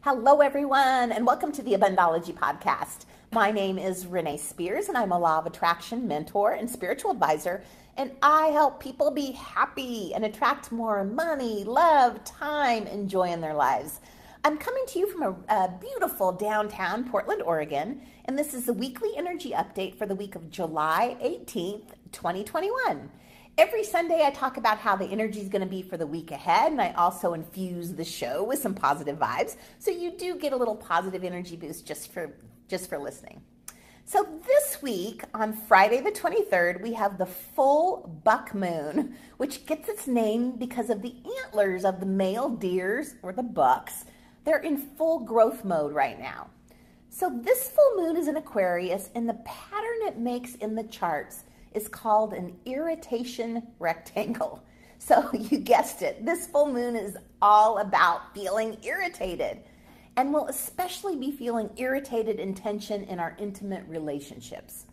Hello, everyone, and welcome to the Abundology podcast. My name is Renee Spears, and I'm a Law of Attraction mentor and spiritual advisor, and I help people be happy and attract more money, love, time, and joy in their lives. I'm coming to you from a beautiful downtown Portland, Oregon, and this is the weekly energy update for the week of July 18th, 2021. Every Sunday, I talk about how the energy is going to be for the week ahead, and I also infuse the show with some positive vibes, so you do get a little positive energy boost just for listening. So this week, on Friday the 23rd, we have the full buck moon, which gets its name because of the antlers of the male deers, or the bucks. They're in full growth mode right now. So this full moon is in Aquarius, and the pattern it makes in the charts is called an irritation rectangle. So you guessed it, this full moon is all about feeling irritated, and we'll especially be feeling irritated in tension in our intimate relationships.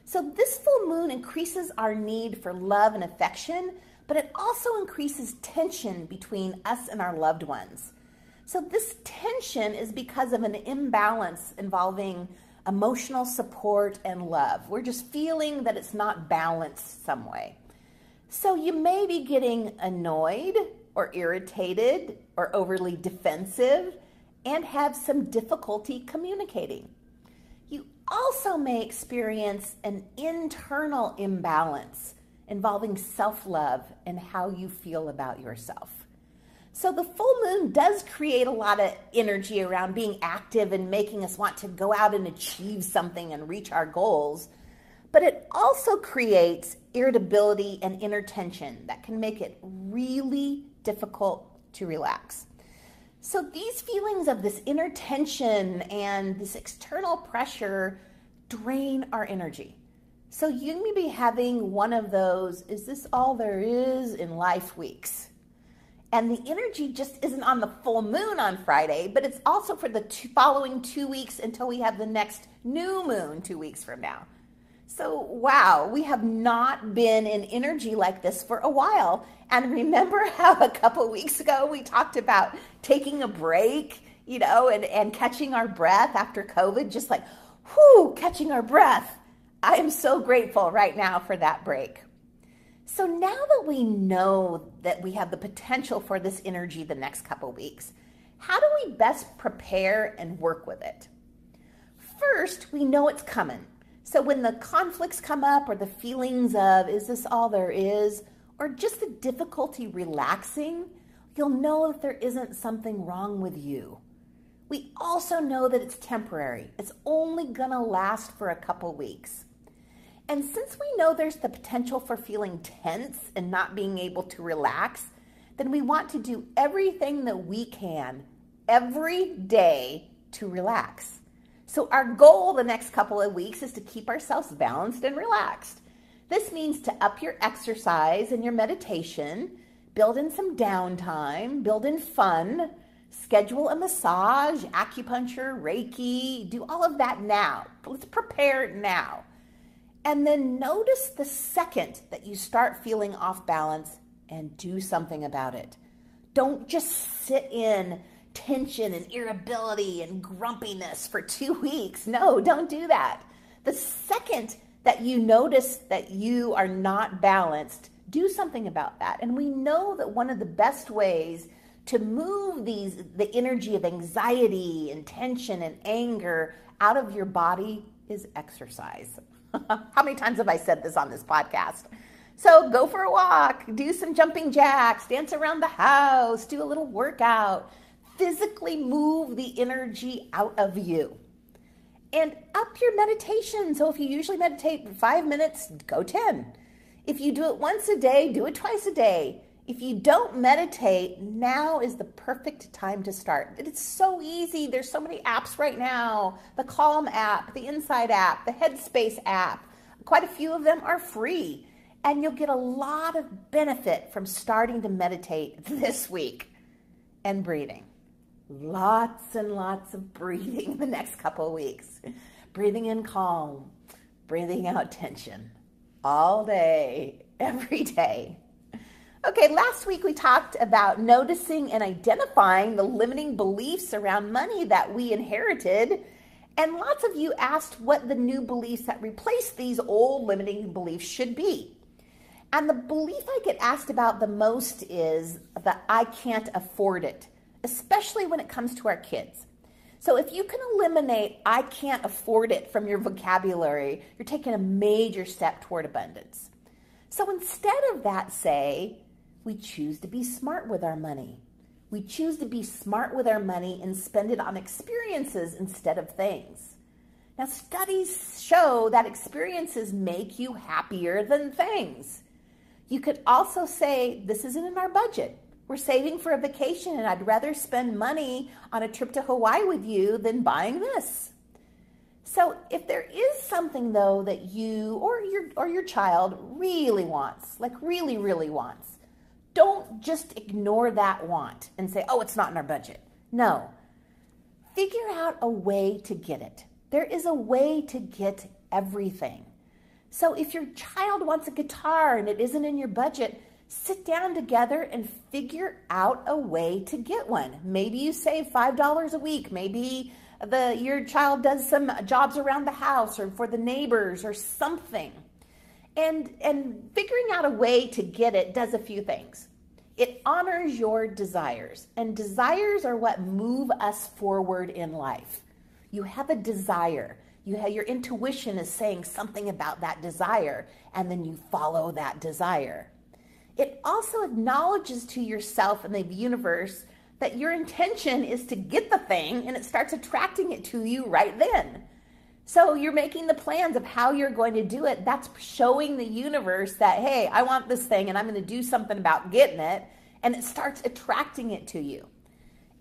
So this full moon increases our need for love and affection, but it also increases tension between us and our loved ones. So this tension is because of an imbalance involving emotional support and love. We're just feeling that it's not balanced some way. So you may be getting annoyed or irritated or overly defensive and have some difficulty communicating. You also may experience an internal imbalance involving self-love and how you feel about yourself. So the full moon does create a lot of energy around being active and making us want to go out and achieve something and reach our goals. But it also creates irritability and inner tension that can make it really difficult to relax. So these feelings of this inner tension and this external pressure drain our energy. So you may be having one of those, is this all there is in life weeks? And the energy just isn't on the full moon on Friday, but it's also for the following 2 weeks until we have the next new moon 2 weeks from now. So, wow, we have not been in energy like this for a while. And remember how a couple weeks ago we talked about taking a break, and catching our breath after COVID, just like, whew, catching our breath. I am so grateful right now for that break. So now that we know that we have the potential for this energy the next couple weeks, how do we best prepare and work with it? First, we know it's coming. So when the conflicts come up or the feelings of, is this all there is, or just the difficulty relaxing, you'll know if there isn't something wrong with you. We also know that it's temporary. It's only gonna last for a couple weeks. And since we know there's the potential for feeling tense and not being able to relax, then we want to do everything that we can every day to relax. So our goal the next couple of weeks is to keep ourselves balanced and relaxed. This means to up your exercise and your meditation, build in some downtime, build in fun, schedule a massage, acupuncture, Reiki, do all of that now. Let's prepare now. And then notice the second that you start feeling off balance and do something about it. Don't just sit in tension and irritability and grumpiness for 2 weeks. No, don't do that. The second that you notice that you are not balanced, do something about that. And we know that one of the best ways to move the energy of anxiety and tension and anger out of your body is exercise. How many times have I said this on this podcast? So go for a walk, do some jumping jacks, dance around the house, do a little workout, physically move the energy out of you. And up your meditation. So if you usually meditate for 5 minutes, go 10. If you do it once a day, do it twice a day. If you don't meditate, now is the perfect time to start. It's so easy. There's so many apps right now. The Calm app, the Inside app, the Headspace app. Quite a few of them are free. And you'll get a lot of benefit from starting to meditate this week. And breathing. Lots and lots of breathing the next couple of weeks. Breathing in calm, breathing out tension. All day, every day. Okay, last week we talked about noticing and identifying the limiting beliefs around money that we inherited. And lots of you asked what the new beliefs that replace these old limiting beliefs should be. And the belief I get asked about the most is that I can't afford it, especially when it comes to our kids. So if you can eliminate I can't afford it from your vocabulary, you're taking a major step toward abundance. So instead of that, say, we choose to be smart with our money. We choose to be smart with our money and spend it on experiences instead of things. Now, studies show that experiences make you happier than things. You could also say, this isn't in our budget. We're saving for a vacation and I'd rather spend money on a trip to Hawaii with you than buying this. So if there is something though that you or your child really wants, like really, really wants, don't just ignore that want and say, oh, it's not in our budget. No, figure out a way to get it. There is a way to get everything. So if your child wants a guitar and it isn't in your budget, sit down together and figure out a way to get one. Maybe you save $5 a week. Maybe your child does some jobs around the house or for the neighbors or something. And figuring out a way to get it does a few things. It honors your desires, and desires are what move us forward in life. You have a desire. Your intuition is saying something about that desire, and then you follow that desire. It also acknowledges to yourself and the universe that your intention is to get the thing, and it starts attracting it to you right then. So you're making the plans of how you're going to do it. That's showing the universe that, hey, I want this thing and I'm going to do something about getting it. And it starts attracting it to you.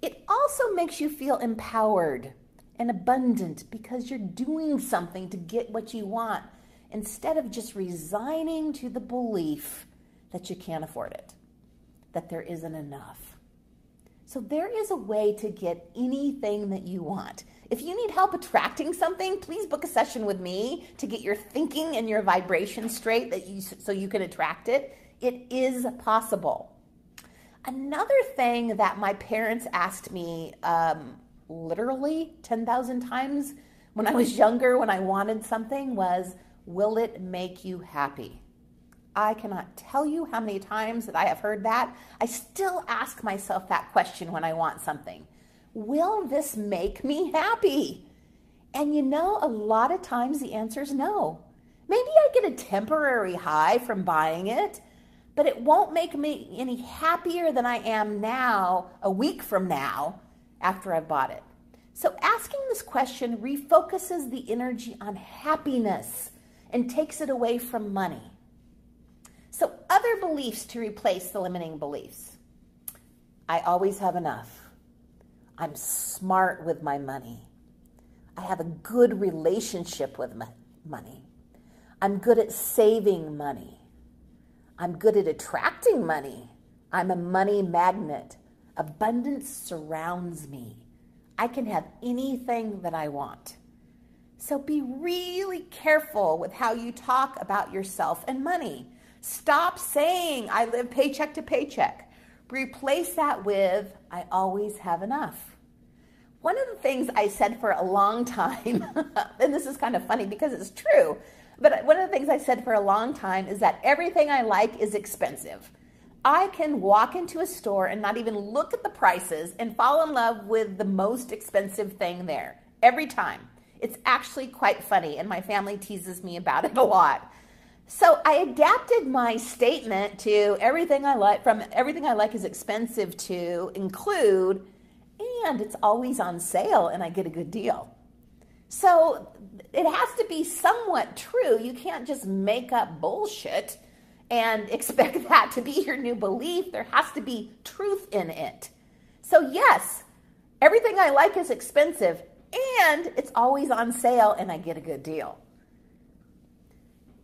It also makes you feel empowered and abundant because you're doing something to get what you want instead of just resigning to the belief that you can't afford it, that there isn't enough. So there is a way to get anything that you want. If you need help attracting something, please book a session with me to get your thinking and your vibration straight so you can attract it. It is possible. Another thing that my parents asked me literally 10,000 times when I was younger, when I wanted something, was, will it make you happy? I cannot tell you how many times that I have heard that. I still ask myself that question when I want something. Will this make me happy? And you know, a lot of times the answer is no. Maybe I get a temporary high from buying it, but it won't make me any happier than I am now, a week from now, after I've bought it. So asking this question refocuses the energy on happiness and takes it away from money. So other beliefs to replace the limiting beliefs. I always have enough. I'm smart with my money. I have a good relationship with money. I'm good at saving money. I'm good at attracting money. I'm a money magnet. Abundance surrounds me. I can have anything that I want. So be really careful with how you talk about yourself and money. Stop saying, I live paycheck to paycheck. Replace that with, I always have enough. One of the things I said for a long time, and this is kind of funny because it's true, but one of the things I said for a long time is that everything I like is expensive. I can walk into a store and not even look at the prices and fall in love with the most expensive thing there every time. It's actually quite funny, and my family teases me about it a lot. So I adapted my statement to everything I like is expensive to include, and it's always on sale and I get a good deal. So it has to be somewhat true. You can't just make up bullshit and expect that to be your new belief. There has to be truth in it. So yes, everything I like is expensive and it's always on sale and I get a good deal.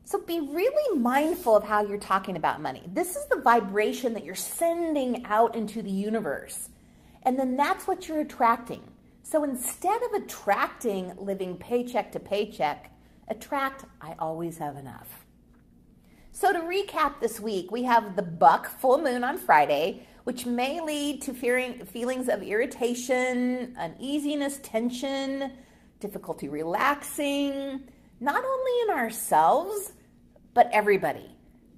So be really mindful of how you're talking about money. This is the vibration that you're sending out into the universe. And then that's what you're attracting. So instead of attracting living paycheck to paycheck, attract, I always have enough. So to recap this week, we have the buck full moon on Friday, which may lead to feelings of irritation, uneasiness, tension, difficulty relaxing, not only in ourselves, but everybody.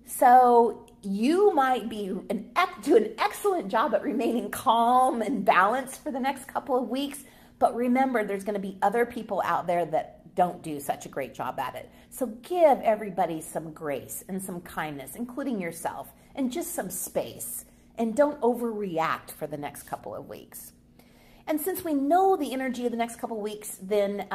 So you might do an excellent job at remaining calm and balanced for the next couple of weeks, but remember, there's going to be other people out there that don't do such a great job at it. So give everybody some grace and some kindness, including yourself, and just some space. And don't overreact for the next couple of weeks. And since we know the energy of the next couple of weeks then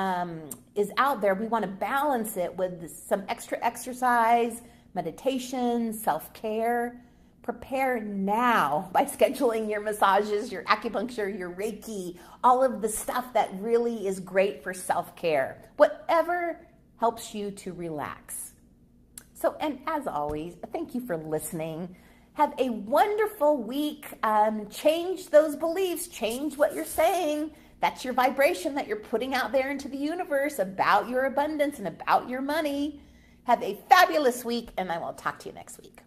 is out there, we want to balance it with some extra exercise, meditation, self-care. Prepare now by scheduling your massages, your acupuncture, your Reiki, all of the stuff that really is great for self-care. Whatever helps you to relax. So, and as always, thank you for listening. Have a wonderful week. Change those beliefs. Change what you're saying. That's your vibration that you're putting out there into the universe about your abundance and about your money. Have a fabulous week, and I will talk to you next week.